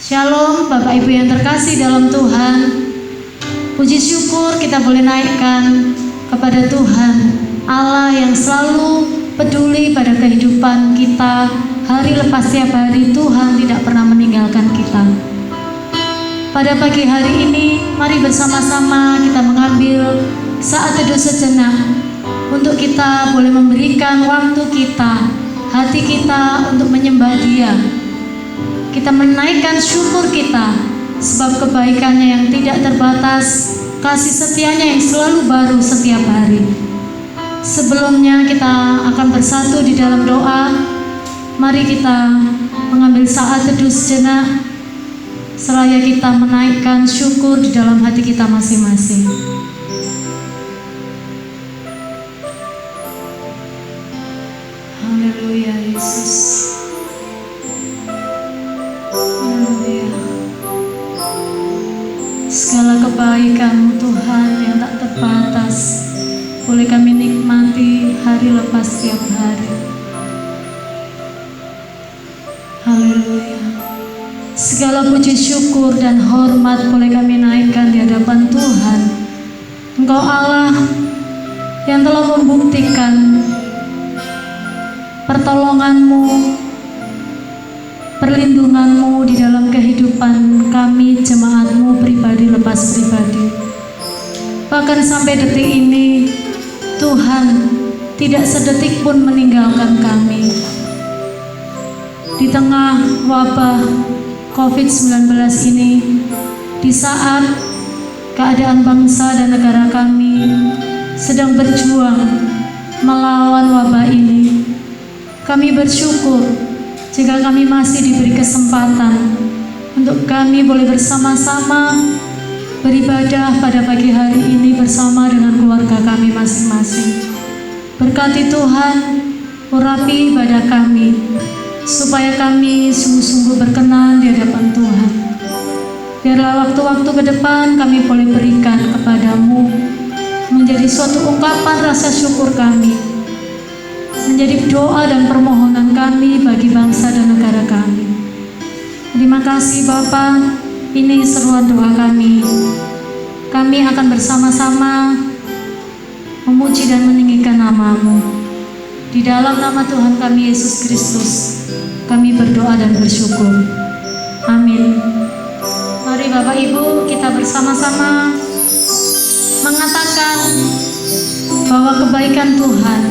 Shalom Bapak Ibu yang terkasih dalam Tuhan. Puji syukur kita boleh naikkan kepada Tuhan Allah yang selalu peduli pada kehidupan kita. Hari lepas tiap hari Tuhan tidak pernah meninggalkan kita. Pada pagi hari ini mari bersama-sama kita mengambil saat teduh sejenak untuk kita boleh memberikan waktu kita, hati kita untuk menyembah Dia. Kita menaikkan syukur kita sebab kebaikannya yang tidak terbatas, kasih setianya yang selalu baru setiap hari. Sebelumnya kita akan bersatu di dalam doa. Mari kita mengambil saat teduh sejenak seraya kita menaikkan syukur di dalam hati kita masing-masing. Haleluya Yesus. Segala kebaikan-Mu Tuhan yang tak terbatas boleh kami nikmati hari lepas tiap hari. Haleluya. Segala puji syukur dan hormat boleh kami naikkan di hadapan Tuhan. Engkau Allah yang telah membuktikan pertolongan-Mu, perlindungan-Mu di dalam kehidupan kami, jemaat-Mu pribadi lepas pribadi. Bahkan sampai detik ini Tuhan tidak sedetik pun meninggalkan kami. Di tengah wabah COVID-19 ini, di saat keadaan bangsa dan negara kami sedang berjuang melawan wabah ini, kami bersyukur jika kami masih diberi kesempatan untuk kami boleh bersama-sama beribadah pada pagi hari ini bersama dengan keluarga kami masing-masing. Berkati Tuhan, urapi ibadah kami, supaya kami sungguh-sungguh berkenan di hadapan Tuhan. Biarlah waktu-waktu ke depan kami boleh berikan kepadamu menjadi suatu ungkapan rasa syukur kami, menjadi doa dan permohonan kami bagi bangsa dan negara kami. Terima kasih Bapa, ini seruan doa kami. Kami akan bersama-sama memuji dan meninggikan nama-Mu. Di dalam nama Tuhan kami Yesus Kristus, kami berdoa dan bersyukur. Amin. Mari Bapak Ibu kita bersama-sama mengatakan bahwa kebaikan Tuhan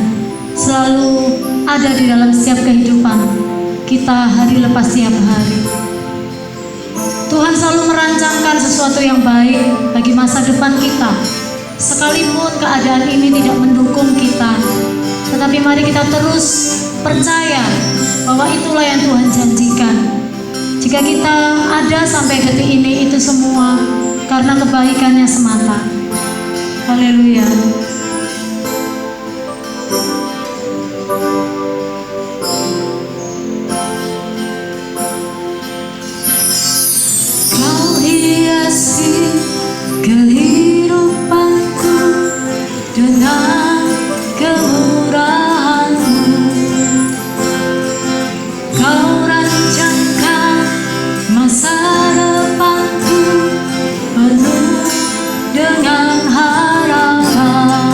selalu ada di dalam setiap kehidupan kita hari lepas tiap hari. Tuhan selalu merancangkan sesuatu yang baik bagi masa depan kita, sekalipun keadaan ini tidak mendukung kita. Tetapi mari kita terus percaya bahwa itulah yang Tuhan janjikan. Jika kita ada sampai detik ini, itu semua karena kebaikannya semata. Haleluya. Kau hiasi kehidupanku dengan kemurahan-Mu. Kau rancangkan masa depanku penuh dengan harapan.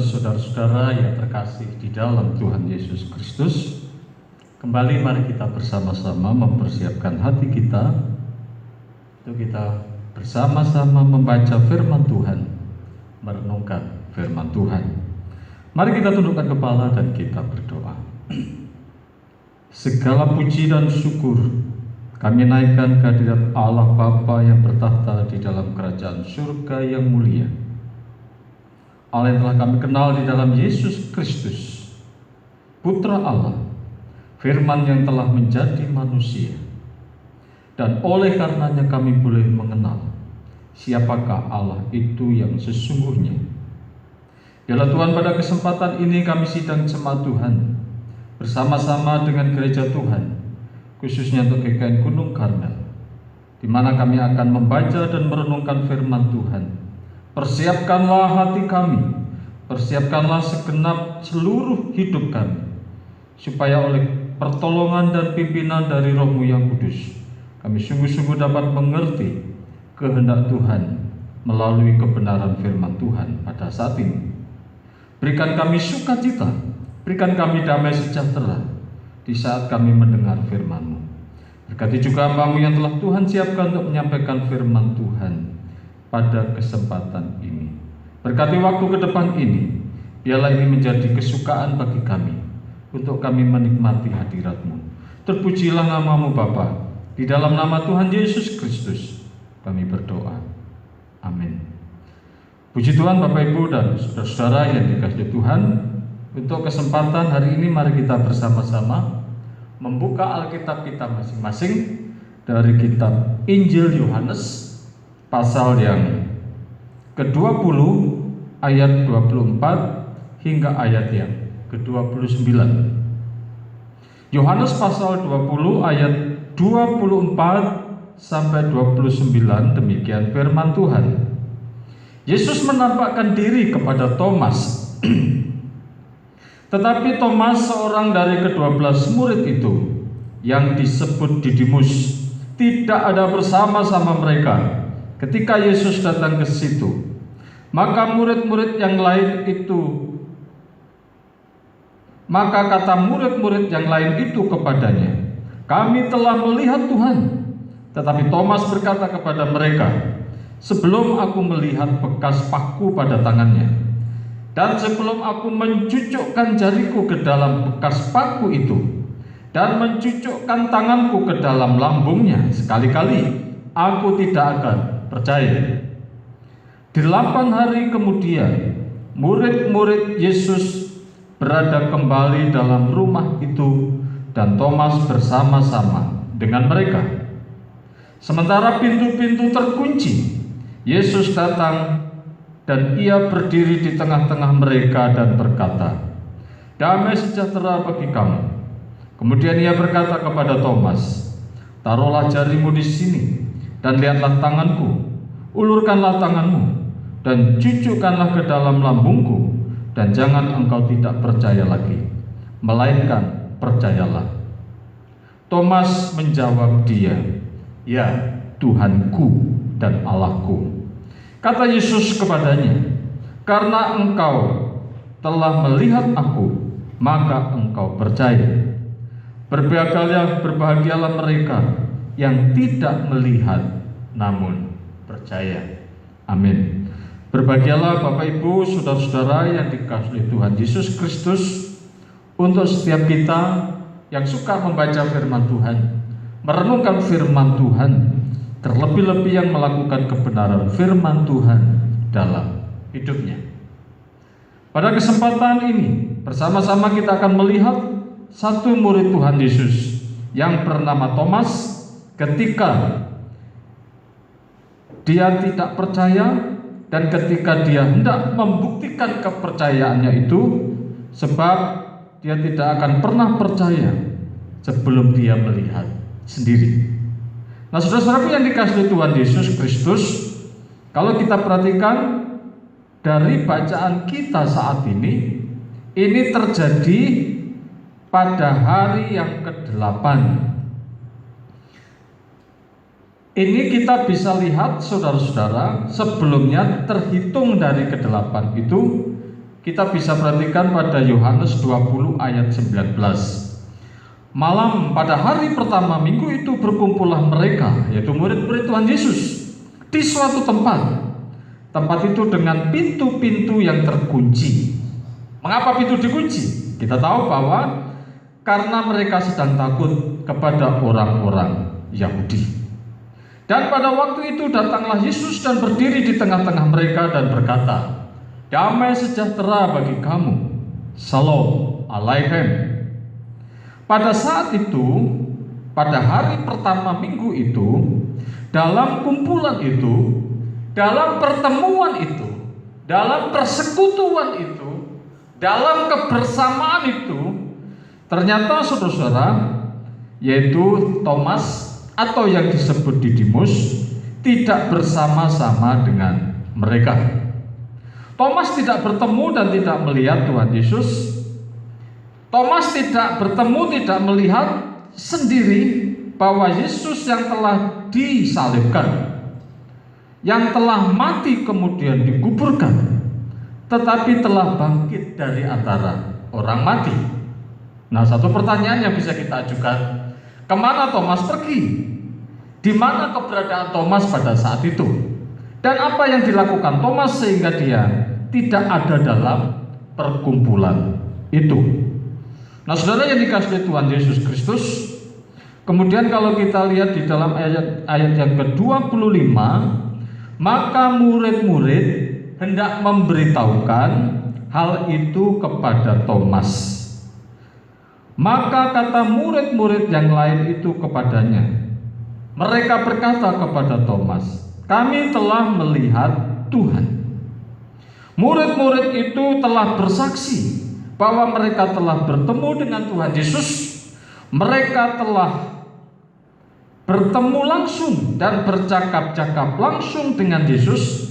saudara-saudara yang terkasih di dalam Tuhan Yesus Kristus, kembali mari kita bersama-sama mempersiapkan hati kita untuk kita bersama-sama membaca firman Tuhan, merenungkan firman Tuhan. Mari kita tundukkan kepala dan kita berdoa. Segala puji dan syukur kami naikkan ke hadirat Allah Bapa yang bertahta di dalam kerajaan surga yang mulia. Allah yang telah kami kenal di dalam Yesus Kristus, Putra Allah, Firman yang telah menjadi manusia. Dan oleh karenanya kami boleh mengenal siapakah Allah itu yang sesungguhnya. Biarlah Tuhan, pada kesempatan ini kami sidang jemaat Tuhan bersama-sama dengan gereja Tuhan, khususnya untuk GKN Gunung Karmel, di mana kami akan membaca dan merenungkan firman Tuhan. Persiapkanlah hati kami, persiapkanlah segenap seluruh hidup kami, supaya oleh pertolongan dan pimpinan dari Roh-Mu yang kudus, kami sungguh-sungguh dapat mengerti kehendak Tuhan melalui kebenaran firman Tuhan pada saat ini. Berikan kami sukacita, berikan kami damai sejahtera di saat kami mendengar firman-Mu. Berkati juga hamba-Mu yang telah Tuhan siapkan untuk menyampaikan firman Tuhan pada kesempatan ini. Berkati waktu ke depan ini, biarlah ini menjadi kesukaan bagi kami, untuk kami menikmati hadirat-Mu. Terpujilah nama-Mu Bapa, di dalam nama Tuhan Yesus Kristus kami berdoa. Amin. Puji Tuhan Bapak Ibu dan saudara-saudara yang dikasihi Tuhan, untuk kesempatan hari ini mari kita bersama-sama membuka Alkitab kita masing-masing dari kitab Injil Yohanes pasal yang ke-20 ayat 24 hingga ayat yang ke-29. Yohanes pasal 20 ayat 24 sampai 29, demikian firman Tuhan. Yesus menampakkan diri kepada Thomas. Tetapi Thomas, seorang dari ke-12 murid itu, yang disebut Didimus, tidak ada bersama-sama mereka ketika Yesus datang ke situ. Maka kata murid-murid yang lain itu kepadanya, "Kami telah melihat Tuhan." Tetapi Thomas berkata kepada mereka, "Sebelum aku melihat bekas paku pada tangannya, dan sebelum aku mencucukkan jariku ke dalam bekas paku itu, dan mencucukkan tanganku ke dalam lambungnya, sekali-kali aku tidak akan percaya." 8 hari kemudian, murid-murid Yesus berada kembali dalam rumah itu, dan Thomas bersama-sama dengan mereka. Sementara pintu-pintu terkunci, Yesus datang dan ia berdiri di tengah-tengah mereka dan berkata, "Damai sejahtera bagi kamu." Kemudian ia berkata kepada Thomas, "Taruhlah jarimu di sini dan lihatlah tanganku, ulurkanlah tanganmu dan cucukkanlah ke dalam lambungku, dan jangan engkau tidak percaya lagi, melainkan percayalah." Thomas menjawab dia, "Ya Tuhanku dan Allahku." Kata Yesus kepadanya, "Karena engkau telah melihat aku, maka engkau percaya. Berbahagialah mereka yang tidak melihat namun percaya." Amin. Berbahagialah Bapak Ibu, saudara-saudara yang dikasihi Tuhan Yesus Kristus, untuk setiap kita yang suka membaca firman Tuhan, merenungkan firman Tuhan, terlebih-lebih yang melakukan kebenaran firman Tuhan dalam hidupnya. Pada kesempatan ini, bersama-sama kita akan melihat satu murid Tuhan Yesus yang bernama Thomas, ketika dia tidak percaya dan ketika dia hendak membuktikan kepercayaannya itu, sebab dia tidak akan pernah percaya sebelum dia melihat sendiri. Nah, saudara-saudaraku yang dikasihi Tuhan Yesus Kristus, kalau kita perhatikan dari bacaan kita saat ini terjadi pada hari yang ke-8. Ini kita bisa lihat, saudara-saudara, sebelumnya terhitung dari ke-8 itu kita bisa perhatikan pada Yohanes 20 ayat 19. Malam pada hari pertama minggu itu berkumpullah mereka, yaitu murid-murid Tuhan Yesus, di suatu tempat. Tempat itu dengan pintu-pintu yang terkunci. Mengapa pintu dikunci? Kita tahu bahwa karena mereka sedang takut kepada orang-orang Yahudi. Dan pada waktu itu datanglah Yesus dan berdiri di tengah-tengah mereka dan berkata, "Damai sejahtera bagi kamu. Shalom Aleichem." Pada saat itu, pada hari pertama minggu itu, dalam kumpulan itu, dalam pertemuan itu, dalam persekutuan itu, dalam kebersamaan itu, ternyata saudara-saudara, yaitu Thomas atau yang disebut Didimus, tidak bersama-sama dengan mereka. Thomas tidak bertemu dan tidak melihat Tuhan Yesus. Thomas tidak bertemu, tidak melihat sendiri bahwa Yesus yang telah disalibkan, yang telah mati kemudian dikuburkan, tetapi telah bangkit dari antara orang mati. Nah, satu pertanyaan yang bisa kita ajukan, kemana Thomas pergi? Di mana keberadaan Thomas pada saat itu? Dan apa yang dilakukan Thomas sehingga dia tidak ada dalam perkumpulan itu? Nah, saudara yang dikasihi Tuhan Yesus Kristus, kemudian kalau kita lihat di dalam ayat yang ke-25, maka murid-murid hendak memberitahukan hal itu kepada Thomas. Maka kata murid-murid yang lain itu kepadanya, mereka berkata kepada Thomas, "Kami telah melihat Tuhan." Murid-murid itu telah bersaksi bahwa mereka telah bertemu dengan Tuhan Yesus. Mereka telah bertemu langsung dan bercakap-cakap langsung dengan Yesus.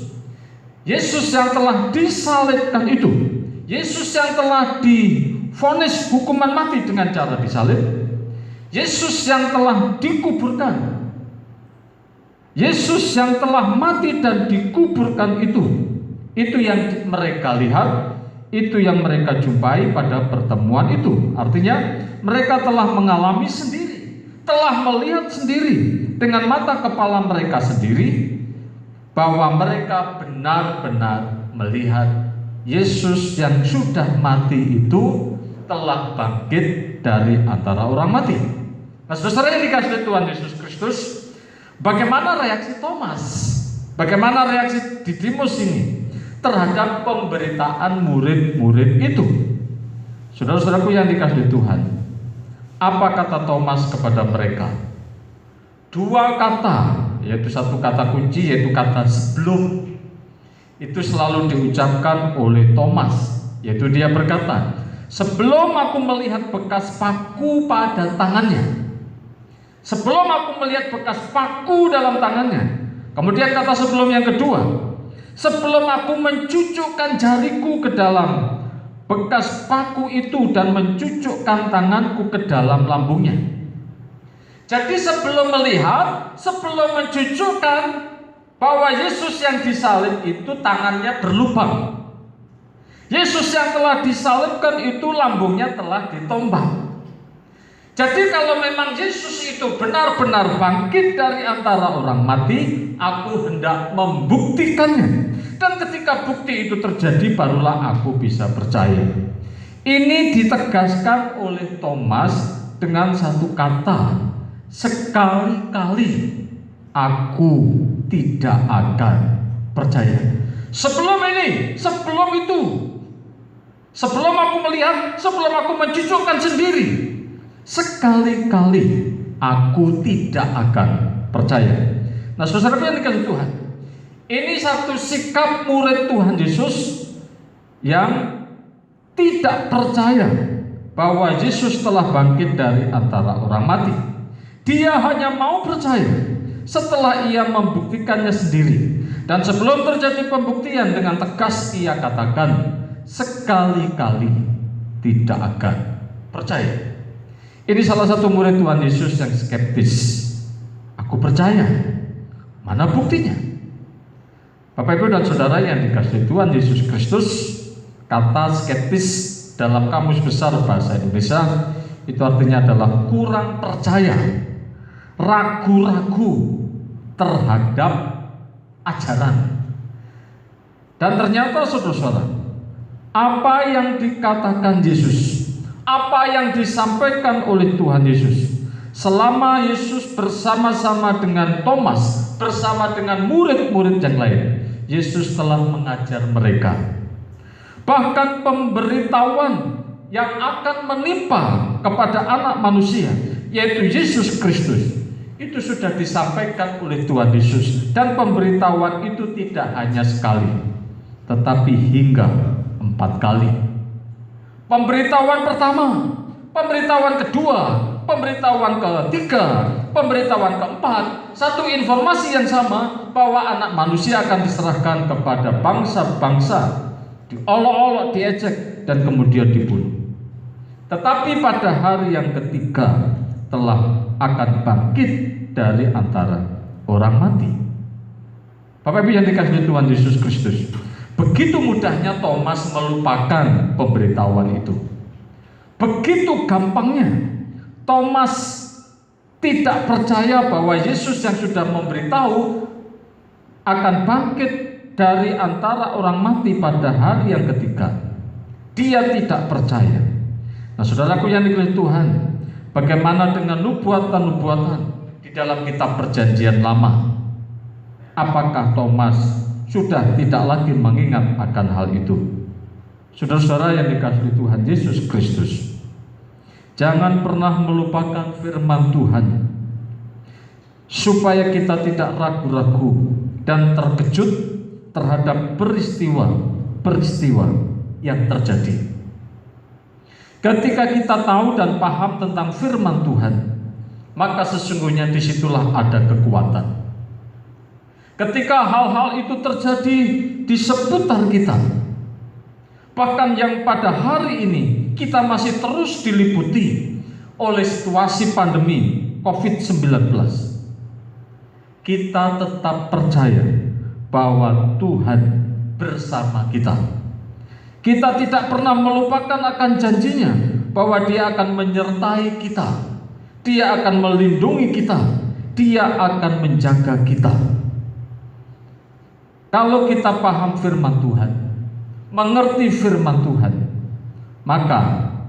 Yesus yang telah disalibkan itu, Yesus yang telah divonis hukuman mati dengan cara disalib, Yesus yang telah dikuburkan, Yesus yang telah mati dan dikuburkan itu yang mereka lihat, itu yang mereka jumpai pada pertemuan itu. Artinya mereka telah mengalami sendiri, telah melihat sendiri dengan mata kepala mereka sendiri bahwa mereka benar-benar melihat Yesus yang sudah mati itu telah bangkit dari antara orang mati. Nah, saudara yang dikasihi Tuhan Yesus Kristus, bagaimana reaksi Thomas? Bagaimana reaksi Didimus ini terhadap pemberitaan murid-murid itu? Saudara-saudaraku yang dikasihi Tuhan, apa kata Thomas kepada mereka? Dua kata, yaitu satu kata kunci, yaitu kata sebelum. Itu selalu diucapkan oleh Thomas, yaitu dia berkata, "Sebelum aku melihat bekas paku pada tangannya." Sebelum aku melihat bekas paku dalam tangannya. Kemudian kata sebelum yang kedua, "Sebelum aku mencucukkan jariku ke dalam bekas paku itu dan mencucukkan tanganku ke dalam lambungnya." Jadi sebelum melihat, sebelum mencucukkan, bahwa Yesus yang disalib itu tangannya berlubang. Yesus yang telah disalibkan itu lambungnya telah ditombak. Jadi kalau memang Yesus itu benar-benar bangkit dari antara orang mati, aku hendak membuktikannya. Dan ketika bukti itu terjadi, barulah aku bisa percaya. Ini ditegaskan oleh Thomas dengan satu kata, sekali-kali aku tidak akan percaya. Sebelum ini, sebelum itu, sebelum aku melihat, sebelum aku mencucukkan sendiri, sekali-kali aku tidak akan percaya. Nah, saudara yang dikasihi Tuhan, ini satu sikap murid Tuhan Yesus yang tidak percaya bahwa Yesus telah bangkit dari antara orang mati. Dia hanya mau percaya setelah ia membuktikannya sendiri. Dan sebelum terjadi pembuktian, dengan tegas ia katakan, sekali-kali tidak akan percaya. Ini salah satu murid Tuhan Yesus yang skeptis. Aku percaya, mana buktinya? Bapak Ibu dan Saudara yang dikasihi Tuhan Yesus Kristus, Kata skeptis dalam Kamus Besar Bahasa Indonesia itu artinya adalah kurang percaya, ragu-ragu terhadap ajaran. Dan ternyata saudara-saudara, apa yang dikatakan Yesus, apa yang disampaikan oleh Tuhan Yesus selama Yesus bersama-sama dengan Thomas, bersama dengan murid-murid yang lain, Yesus telah mengajar mereka. Bahkan pemberitahuan yang akan menimpa kepada anak manusia, yaitu Yesus Kristus, itu sudah disampaikan oleh Tuhan Yesus. Dan pemberitahuan itu tidak hanya sekali, tetapi hingga 4 kali. Pemberitahuan pertama, pemberitahuan kedua, pemberitahuan ketiga, pemberitahuan keempat, satu informasi yang sama, bahwa anak manusia akan diserahkan kepada bangsa-bangsa, diolok-olok, diejek, dan kemudian dibunuh. Tetapi pada hari yang ketiga telah akan bangkit dari antara orang mati. Bapak Ibu yang dikasihi Tuhan Yesus Kristus, begitu mudahnya Thomas melupakan pemberitahuan itu. Begitu gampangnya Thomas tidak percaya bahwa Yesus yang sudah memberitahu akan bangkit dari antara orang mati pada hari yang ketiga. Dia tidak percaya. Nah, saudaraku yang dikasihi Tuhan, bagaimana dengan nubuatan-nubuatan di dalam kitab Perjanjian Lama? Apakah Thomas sudah tidak lagi mengingat akan hal itu? Saudara-saudara yang dikasihi Tuhan Yesus Kristus, jangan pernah melupakan firman Tuhan, supaya kita tidak ragu-ragu dan terkejut terhadap peristiwa-peristiwa yang terjadi. Ketika kita tahu dan paham tentang firman Tuhan, maka sesungguhnya disitulah ada kekuatan. Ketika hal-hal itu terjadi di seputar kita, bahkan yang pada hari ini kita masih terus diliputi oleh situasi pandemi COVID-19, kita tetap percaya bahwa Tuhan bersama kita. Kita tidak pernah melupakan akan janjinya bahwa Dia akan menyertai kita, Dia akan melindungi kita, Dia akan menjaga kita. Kalau kita paham firman Tuhan, mengerti firman Tuhan, maka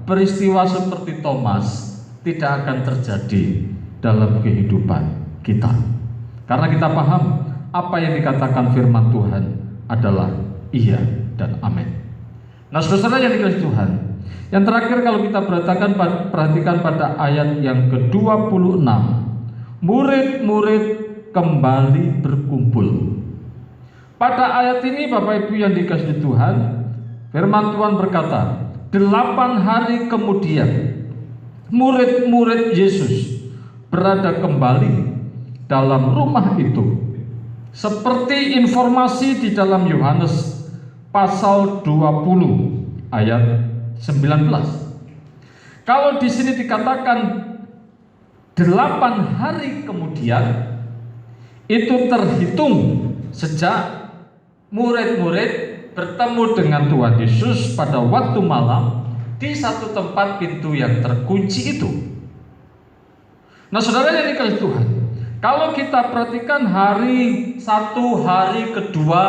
peristiwa seperti Thomas tidak akan terjadi dalam kehidupan kita. Karena kita paham apa yang dikatakan firman Tuhan adalah iya dan amin. Nah, saudara yang dikasihi Tuhan, yang terakhir kalau kita perhatikan pada ayat yang ke-26, murid-murid kembali berkumpul. Pada ayat ini Bapak Ibu yang dikasihi Tuhan, firman Tuhan berkata, 8 hari kemudian murid-murid Yesus berada kembali dalam rumah itu, seperti informasi di dalam Yohanes pasal 20 ayat 19. Kalau di sini dikatakan 8 hari kemudian, itu terhitung sejak murid-murid bertemu dengan Tuhan Yesus pada waktu malam di satu tempat pintu yang terkunci itu. Nah, saudara yang dikasihi Tuhan, kalau kita perhatikan hari 1, hari kedua,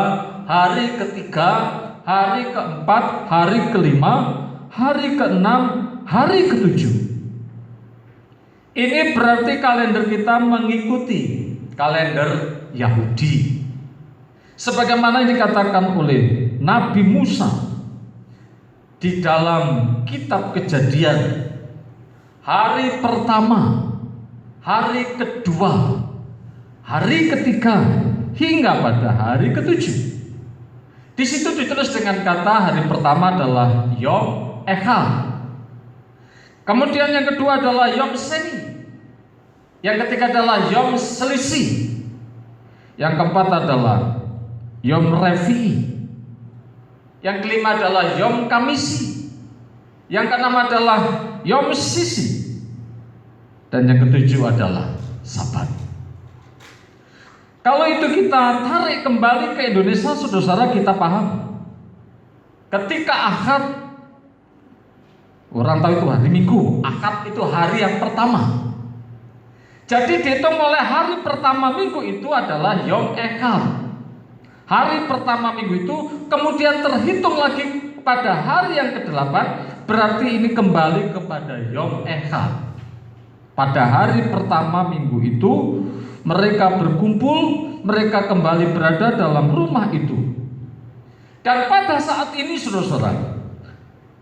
hari ketiga, hari keempat, hari kelima, hari keenam, hari ketujuh, ini berarti kalender kita mengikuti kalender Yahudi, sebagaimana yang dikatakan oleh Nabi Musa di dalam kitab Kejadian, hari pertama, hari kedua, hari ketiga, hingga pada hari ketujuh. Di situ ditulis dengan kata hari pertama adalah Yom Echal, kemudian yang kedua adalah Yom Seni, yang ketiga adalah Yom Selisih, yang keempat adalah Yom Revi'i, yang kelima adalah Yom Kamisi, yang keenam adalah Yom Sisi, dan yang ketujuh adalah Sabat. Kalau itu kita tarik kembali ke Indonesia, saudara, kita paham ketika Ahad, orang tahu itu hari Minggu, Ahad itu hari yang pertama. Jadi dihitung mulai hari pertama minggu itu adalah Yom Echad. Hari pertama minggu itu kemudian terhitung lagi pada hari yang ke-8, berarti ini kembali kepada Yom Echad. Pada hari pertama minggu itu mereka berkumpul, mereka kembali berada dalam rumah itu. Dan pada saat ini saudara-saudara,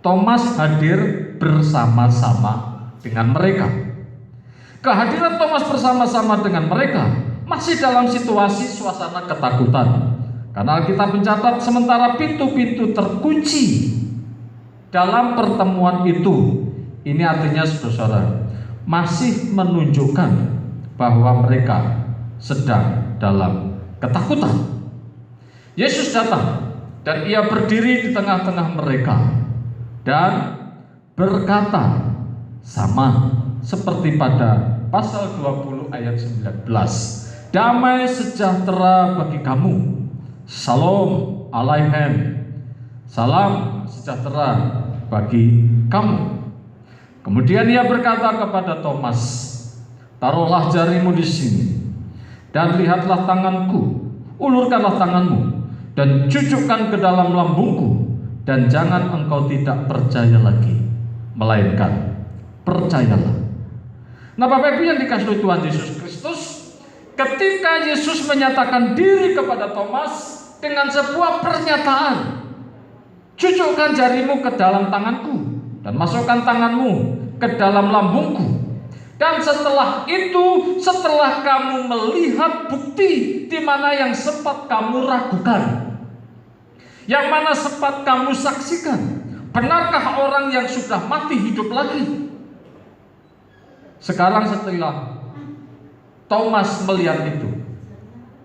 Thomas hadir bersama-sama dengan mereka. Kehadiran Thomas bersama-sama dengan mereka masih dalam situasi suasana ketakutan. Karena Alkitab mencatat sementara pintu-pintu terkunci dalam pertemuan itu. Ini artinya saudara-saudara masih menunjukkan bahwa mereka sedang dalam ketakutan. Yesus datang dan ia berdiri di tengah-tengah mereka dan berkata sama seperti pada pasal 20 ayat 19. Damai sejahtera bagi kamu. Shalom Aleichem. Salam sejahtera bagi kamu. Kemudian ia berkata kepada Thomas, taruhlah jarimu di sini dan lihatlah tanganku, ulurkanlah tanganmu dan cucukkan ke dalam lambungku, dan jangan engkau tidak percaya lagi, melainkan percayalah. Nah, Bapak Ibu yang dikasihi Tuhan Yesus Kristus, ketika Yesus menyatakan diri kepada Thomas dengan sebuah pernyataan, cucukkan jarimu ke dalam tanganku dan masukkan tanganmu ke dalam lambungku. Dan setelah itu, setelah kamu melihat bukti di mana yang sempat kamu ragukan, yang mana sempat kamu saksikan, benarkah orang yang sudah mati hidup lagi? Sekarang setelah Thomas melihat itu,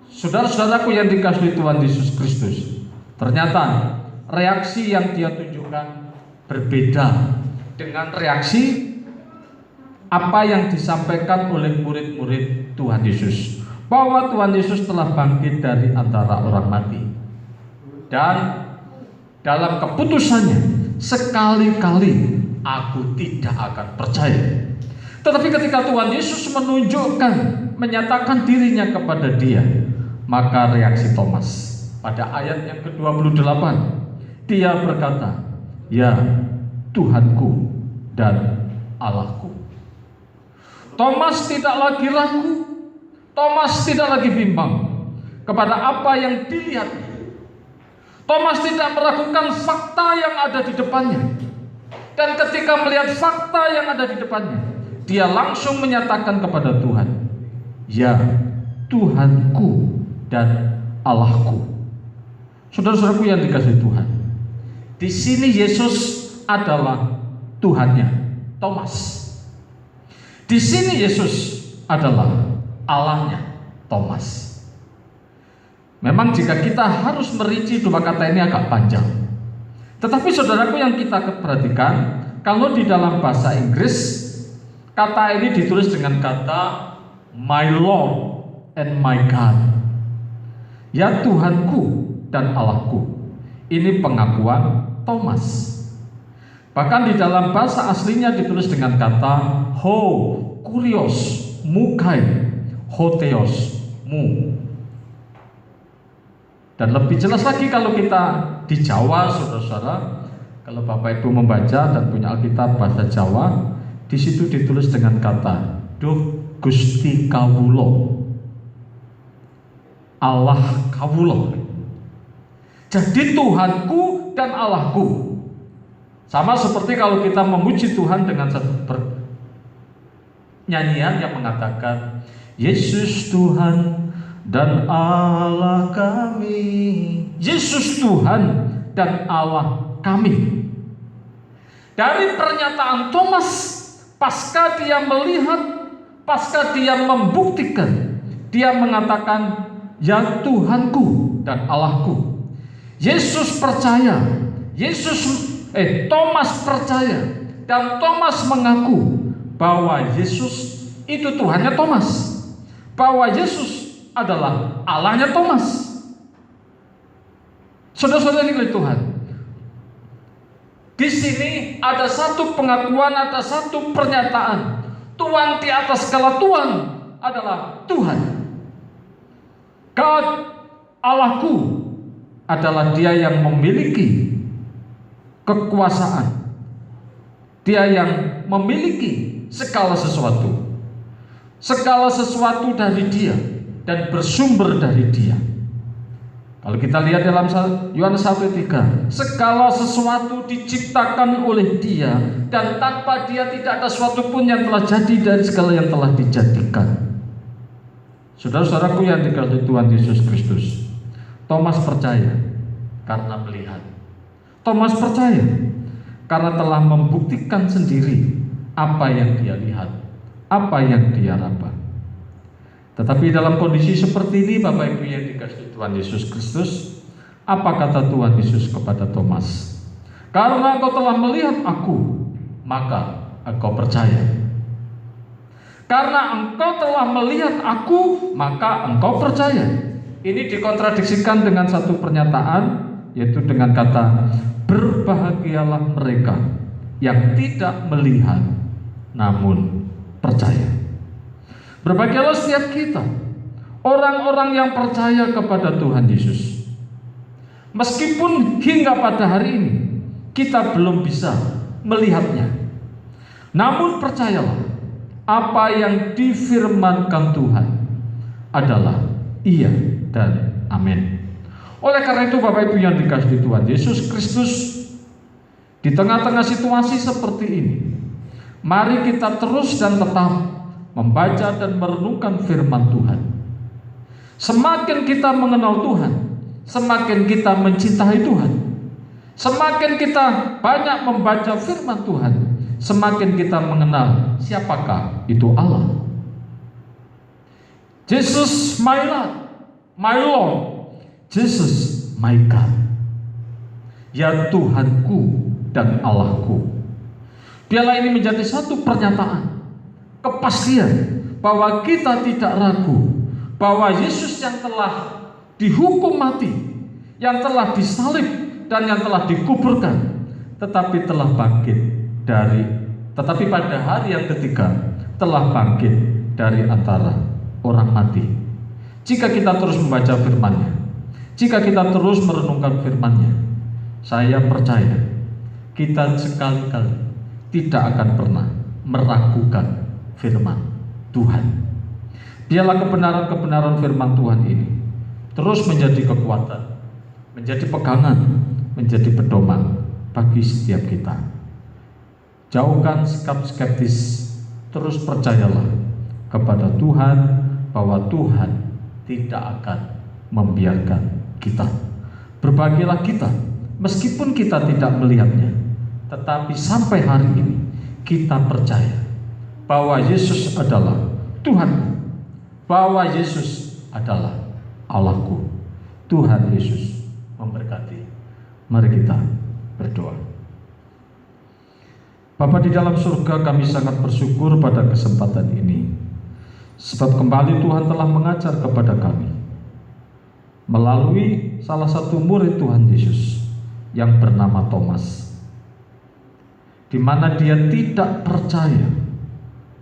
saudara-saudaraku yang dikasihi Tuhan Yesus Kristus, ternyata reaksi yang dia tunjukkan berbeda dengan reaksi apa yang disampaikan oleh murid-murid Tuhan Yesus, bahwa Tuhan Yesus telah bangkit dari antara orang mati. Dan dalam keputusannya, sekali-kali aku tidak akan percaya. Tetapi ketika Tuhan Yesus menunjukkan, menyatakan dirinya kepada dia, maka reaksi Thomas pada ayat yang ke-28, dia berkata, ya Tuhanku dan Allahku. Thomas tidak lagi ragu, Thomas tidak lagi bimbang kepada apa yang dilihatnya. Thomas tidak meragukan fakta yang ada di depannya. Dan ketika melihat fakta yang ada di depannya, dia langsung menyatakan kepada Tuhan, ya Tuhanku dan Allahku. Saudara-saudaraku yang dikasihi Tuhan, di sini Yesus adalah Tuhannya Thomas. Di sini Yesus adalah Allahnya Thomas. Memang jika kita harus merinci dua kata ini agak panjang. Tetapi saudaraku yang kita perhatikan, kalau di dalam bahasa Inggris, kata ini ditulis dengan kata my Lord and my God. Ya Tuhanku dan Allahku. Ini pengakuan Thomas. Bahkan di dalam bahasa aslinya ditulis dengan kata ho, kurios, mukai, hoteos, mu. Dan lebih jelas lagi kalau kita di Jawa, saudara-saudara, kalau Bapak Ibu membaca dan punya Alkitab bahasa Jawa, di situ ditulis dengan kata duh Gusti Kawulo, Allah Kawulo. Jadi Tuhanku dan Allahku. Sama seperti kalau kita memuji Tuhan dengan satu nyanyian yang mengatakan Yesus Tuhan dan Allah kami. Yesus Tuhan dan Allah kami. Dari pernyataan Thomas, pasca dia melihat, pasca dia membuktikan, dia mengatakan ya Tuhanku dan Allahku. Yesus percaya, Thomas percaya, dan Thomas mengaku bahwa Yesus itu Tuhannya Thomas, bahwa Yesus adalah Allahnya Thomas. Saudara-saudara yang dikasihi Tuhan, Di sini ada satu pengakuan, ada satu pernyataan. Tuhan di atas segala Tuhan adalah Tuhan. God, Allahku, adalah Dia yang memiliki kekuasaan. Dia yang memiliki segala sesuatu. Segala sesuatu dari Dia dan bersumber dari Dia. Kalau kita lihat dalam Yohanes 1:3, segala sesuatu diciptakan oleh Dia, dan tanpa Dia tidak ada sesuatu pun yang telah jadi dari segala yang telah dijadikan. Saudara-saudaraku yang dikasihi Tuhan Yesus Kristus, Thomas percaya karena melihat. Thomas percaya karena telah membuktikan sendiri apa yang dia lihat, apa yang dia raba. Tetapi dalam kondisi seperti ini, Bapak Ibu yang dikasihi Tuhan Yesus Kristus, apa kata Tuhan Yesus kepada Thomas? Karena engkau telah melihat aku, maka engkau percaya. Karena engkau telah melihat aku, maka engkau percaya. Ini dikontradiksikan dengan satu pernyataan, yaitu dengan kata, berbahagialah mereka yang tidak melihat, namun percaya. Berbahagialah setiap kita, orang-orang yang percaya kepada Tuhan Yesus. Meskipun hingga pada hari ini kita belum bisa melihatnya, namun percayalah, apa yang difirmankan Tuhan adalah iya dan amin. Oleh karena itu, Bapak Ibu yang dikasihi Tuhan Yesus Kristus, di tengah-tengah situasi seperti ini, mari kita terus dan tetap membaca dan merenungkan firman Tuhan. Semakin kita mengenal Tuhan, semakin kita mencintai Tuhan. Semakin kita banyak membaca firman Tuhan, semakin kita mengenal siapakah itu Allah. Jesus my Lord, my Lord, Jesus my God. Ya Tuhanku dan Allahku. Biarlah ini menjadi satu pernyataan, kepastian bahwa kita tidak ragu bahwa Yesus yang telah dihukum mati, yang telah disalib dan yang telah dikuburkan, tetapi pada hari yang ketiga telah bangkit dari antara orang mati. Jika kita terus membaca firman-Nya, jika kita terus merenungkan firman-Nya, saya percaya kita sekali-kali tidak akan pernah meragukan firman Tuhan. Biarlah kebenaran-kebenaran firman Tuhan ini terus menjadi kekuatan, menjadi pegangan, menjadi pedoman bagi setiap kita. Jauhkan sikap skeptis, terus percayalah kepada Tuhan bahwa Tuhan tidak akan membiarkan kita. Berbahagialah kita meskipun kita tidak melihatnya, tetapi sampai hari ini kita percaya bahwa Yesus adalah Tuhanku, bahwa Yesus adalah Allahku. Tuhan Yesus memberkati. Mari kita berdoa. Bapa di dalam surga, kami sangat bersyukur pada kesempatan ini, sebab kembali Tuhan telah mengajar kepada kami melalui salah satu murid Tuhan Yesus yang bernama Thomas, di mana dia tidak percaya,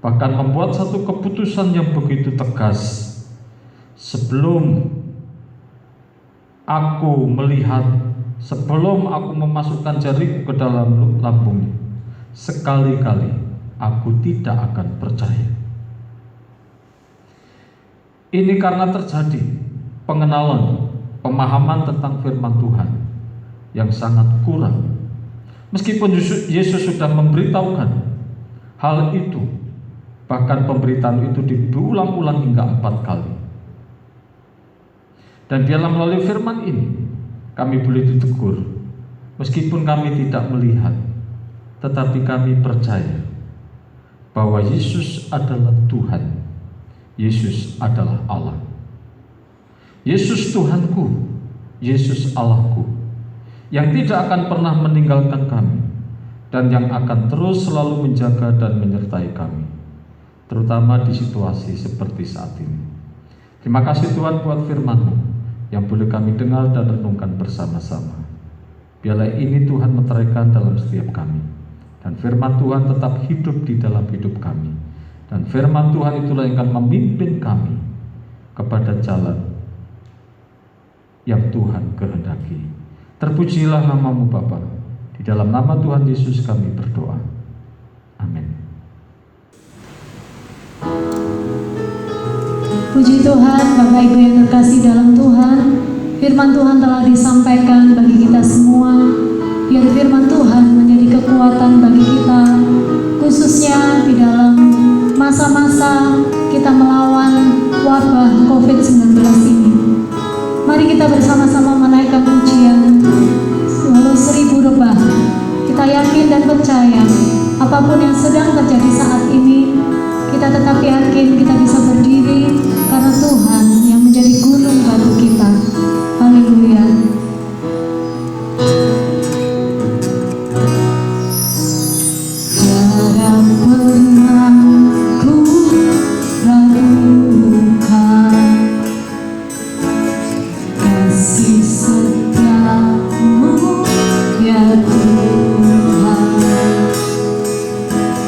bahkan membuat satu keputusan yang begitu tegas. Sebelum aku melihat, sebelum aku memasukkan jariku ke dalam lambungnya, sekali-kali aku tidak akan percaya. Ini karena terjadi pengenalan, pemahaman tentang firman Tuhan yang sangat kurang. Meskipun Yesus sudah memberitahukan hal itu, bahkan pemberitaan itu diulang-ulang hingga 4 kali. Dan biarlah melalui firman ini kami boleh ditegur, meskipun kami tidak melihat, tetapi kami percaya bahwa Yesus adalah Tuhan, Yesus adalah Allah. Yesus Tuhanku, Yesus Allahku, yang tidak akan pernah meninggalkan kami, dan yang akan terus selalu menjaga dan menyertai kami, terutama di situasi seperti saat ini. Terima kasih Tuhan buat firman-Mu yang boleh kami dengar dan renungkan bersama-sama. Biarlah ini Tuhan meteraikan dalam setiap kami, dan firman Tuhan tetap hidup di dalam hidup kami, dan firman Tuhan itulah yang akan memimpin kami kepada jalan yang Tuhan kehendaki. Terpujilah nama-Mu Bapa. Di dalam nama Tuhan Yesus kami berdoa. Amin. Puji Tuhan, Bapak Ibu yang terkasih dalam Tuhan, firman Tuhan telah disampaikan bagi kita semua. Biar firman Tuhan menjadi kekuatan bagi kita, khususnya di dalam masa-masa kita melawan wabah COVID-19 ini. Mari kita bersama-sama menaikkan pujian walau 1000 rebah. Kita yakin dan percaya apapun yang sedang terjadi saat ini, kita tetap yakin kita bisa berdiri karena Tuhan yang menjadi gunung batu kita. Haleluya. Jarang pernah ku ragukan kasih setiamu ya Tuhan.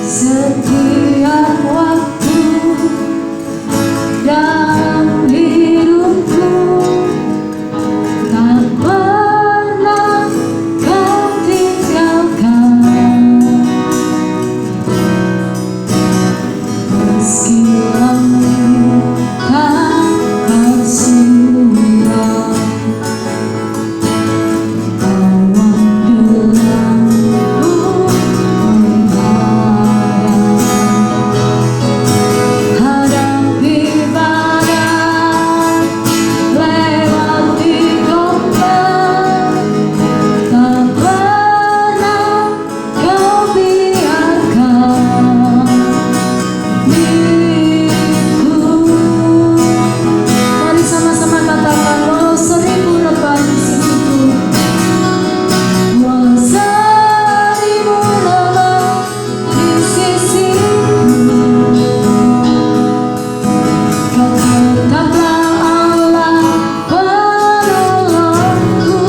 Setiap waktu dalam hidupku tak pernah kau tinggalkan. Meski langit tak bersuara, awan gelapku menghadap. Hadapi badai, lewati gelombang, tak pernah kau biarkan milikku. Mari sama-sama katakan, walau 1000 rebah di sisiku, walau 1000 rebah di sisiku, Kau tetaplah Allah penolongku.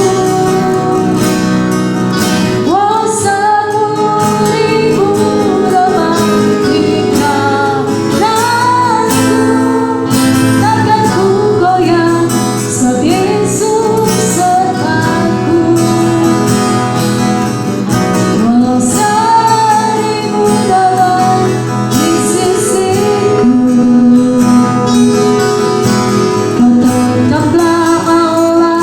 Walau 1000 rebah di kananku, takkan ku goyah sebab Yesus sertaku. Walau 1000 rebah di sisiku, Kau tetaplah Allah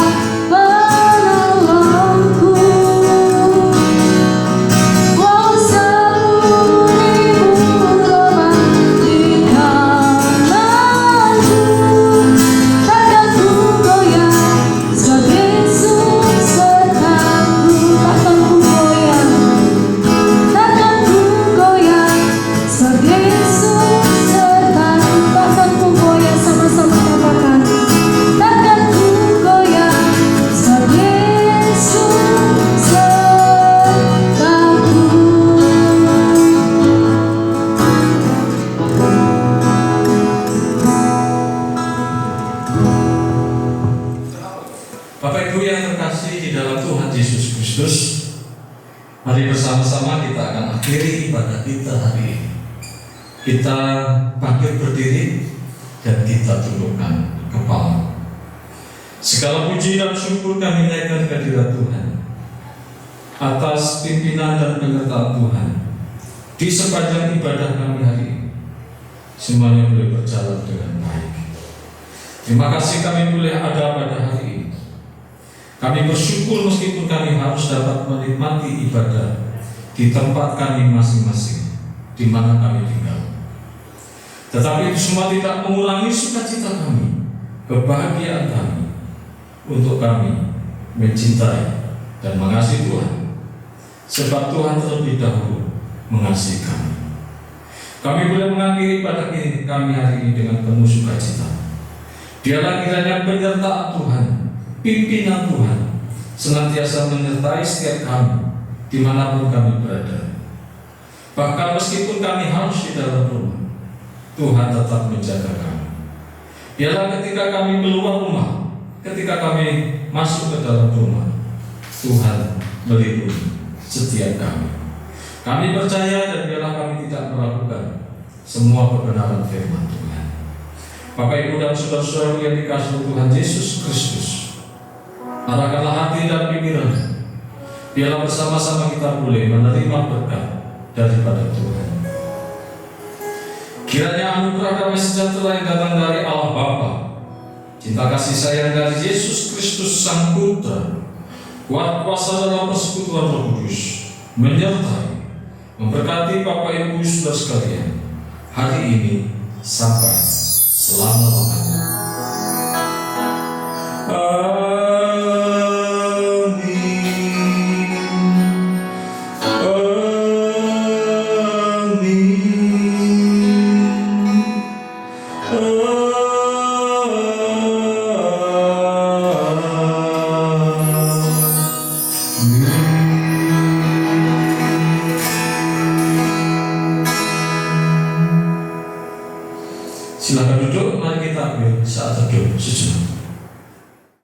penolongku. Walau 1000 rebah di kananku, takkan ku goyah sebab Yesus sertaku. Takkan ku goyah, takkan ku goyah sebab Yesus sertaku. Takkan ku goyah, sama-sama katakan, takkan ku goyah sebab Yesus sertaku. Bapak Ibu yang terkasih di dalam Tuhan Yesus Kristus, mari bersama-sama kita akan akhiri ibadah kita hari ini. Kita bangkit berdiri dan kita tundukkan kepala. Segala puji dan syukur kami naikkan kehadirat Tuhan atas pimpinan dan penyertaan Tuhan di sepanjang ibadah kami hari ini. Semuanya boleh berjalan dengan baik. Terima kasih kami boleh ada pada hari ini. Kami bersyukur meskipun kami harus dapat menikmati ibadah di tempat kami masing-masing, di mana kami tinggal. Tetapi itu semua tidak mengurangi sukacita kami, kebahagiaan kami, untuk kami mencintai dan mengasihi Tuhan, sebab Tuhan terlebih dahulu mengasihi kami. Kami boleh mengakhiri ibadah kami hari ini dengan penuh sukacita. Biarlah kiranya penyertaan Tuhan, pimpinan Tuhan senantiasa menyertai setiap kami dimanapun kami berada. Bahkan meskipun kami harus di dalam rumah, Tuhan tetap menjaga kami. Biarlah ketika kami keluar rumah, ketika kami masuk ke dalam rumah, Tuhan melindungi setiap kami. Kami percaya dan biarlah kami tidak meragukan semua kebenaran firman Tuhan. Bapak, Ibu, dan saudara-saudara yang dikasihi Tuhan Yesus Kristus, arahkanlah hati dan pikiran, biarlah bersama-sama kita boleh menerima berkat daripada Tuhan. Kiranya anugerah damai sejahtera yang datang dari Allah Bapa, cinta kasih sayang dari Yesus Kristus Sang Putra, kuat kuasa dalam persekutuan Roh Kudus, menyertai, memberkati Bapak Ibu saudara sekalian hari ini sampai selama-lamanya. Silakan duduk, mari kita ambil saat teduh sejenak.